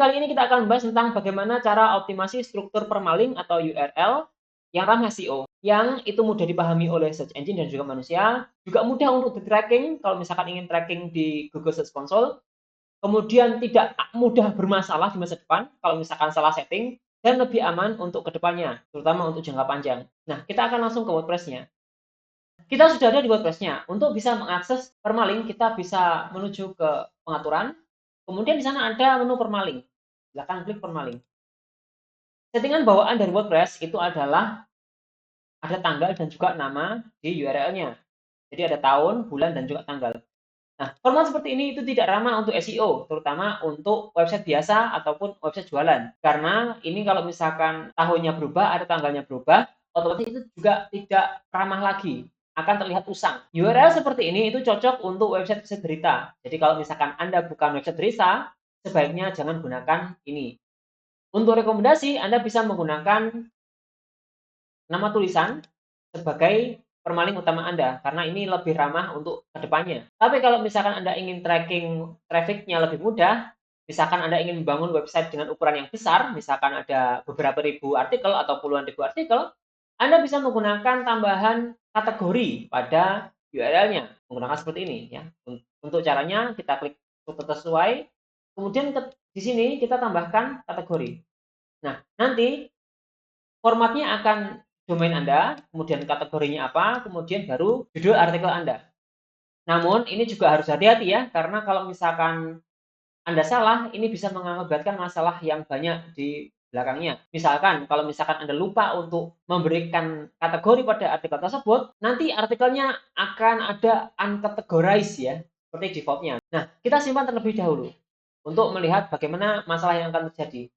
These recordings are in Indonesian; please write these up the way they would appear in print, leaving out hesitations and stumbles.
Kali ini kita akan membahas tentang bagaimana cara optimasi struktur permalink atau URL yang ramah SEO, yang itu mudah dipahami oleh search engine dan juga manusia, juga mudah untuk di-tracking kalau misalkan ingin tracking di Google Search Console, kemudian tidak mudah bermasalah di masa depan kalau misalkan salah setting, dan lebih aman untuk kedepannya, terutama untuk jangka panjang. Nah, kita akan langsung ke WordPress-nya. Kita sudah ada di WordPress-nya. Untuk bisa mengakses permalink, kita bisa menuju ke pengaturan, kemudian di sana ada menu permalink. Silakan klik permalink. Settingan bawaan dari WordPress itu adalah ada tanggal dan juga nama di URL-nya. Jadi ada tahun, bulan, dan juga tanggal. Nah, format seperti ini itu tidak ramah untuk SEO, terutama untuk website biasa ataupun website jualan. Karena ini kalau misalkan tahunnya berubah, ada tanggalnya berubah, otomatis itu juga tidak ramah lagi, akan terlihat usang. URL seperti ini itu cocok untuk website-website berita. Jadi kalau misalkan Anda bukan website berita, sebaiknya jangan gunakan ini. Untuk rekomendasi, Anda bisa menggunakan nama tulisan sebagai permalink utama Anda, karena ini lebih ramah untuk kedepannya. Tapi kalau misalkan Anda ingin tracking traffic-nya lebih mudah, misalkan Anda ingin membangun website dengan ukuran yang besar, misalkan ada beberapa ribu artikel atau puluhan ribu artikel, Anda bisa menggunakan tambahan kategori pada URL-nya, menggunakan seperti ini ya. Untuk caranya kita klik struktur sesuai, kemudian di sini kita tambahkan kategori. Nah, nanti formatnya akan domain Anda, kemudian kategorinya apa, kemudian baru judul artikel Anda. Namun ini juga harus hati-hati ya, karena kalau misalkan Anda salah, ini bisa mengakibatkan masalah yang banyak di belakangnya. Misalkan, kalau misalkan Anda lupa untuk memberikan kategori pada artikel tersebut, nanti artikelnya akan ada uncategorized ya, seperti defaultnya. Nah, kita simpan terlebih dahulu untuk melihat bagaimana masalah yang akan terjadi.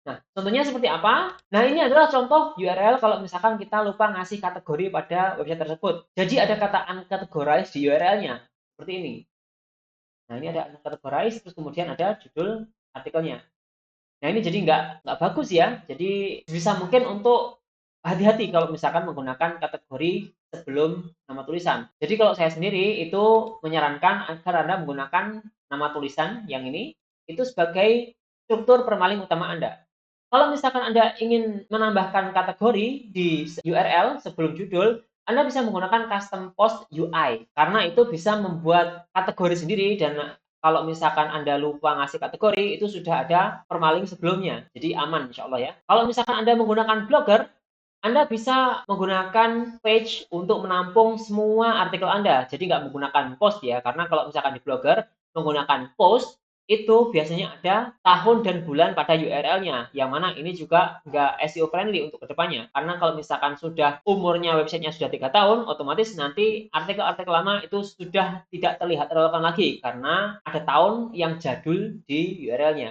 Nah, contohnya seperti apa? Nah, ini adalah contoh URL kalau misalkan kita lupa ngasih kategori pada website tersebut. Jadi ada kata uncategorized di URL-nya. Seperti ini. Nah, ini ada uncategorized, terus kemudian ada judul artikelnya. Nah, ini jadi nggak bagus ya. Jadi bisa mungkin untuk hati-hati kalau misalkan menggunakan kategori sebelum nama tulisan. Jadi kalau saya sendiri itu menyarankan agar Anda menggunakan nama tulisan yang ini itu sebagai struktur permalink utama Anda. Kalau misalkan Anda ingin menambahkan kategori di URL sebelum judul, Anda bisa menggunakan custom post UI karena itu bisa membuat kategori sendiri dan kalau misalkan Anda lupa ngasih kategori itu sudah ada permalink sebelumnya. Jadi aman insya Allah ya. Kalau misalkan Anda menggunakan Blogger, Anda bisa menggunakan page untuk menampung semua artikel Anda. Jadi nggak menggunakan post ya, karena kalau misalkan di Blogger menggunakan post, itu biasanya ada tahun dan bulan pada URL-nya, yang mana ini juga nggak SEO friendly untuk kedepannya. Karena kalau misalkan sudah umurnya websitenya sudah 3 tahun, otomatis nanti artikel-artikel lama itu sudah tidak terlihat relevan lagi, karena ada tahun yang jadul di URL-nya.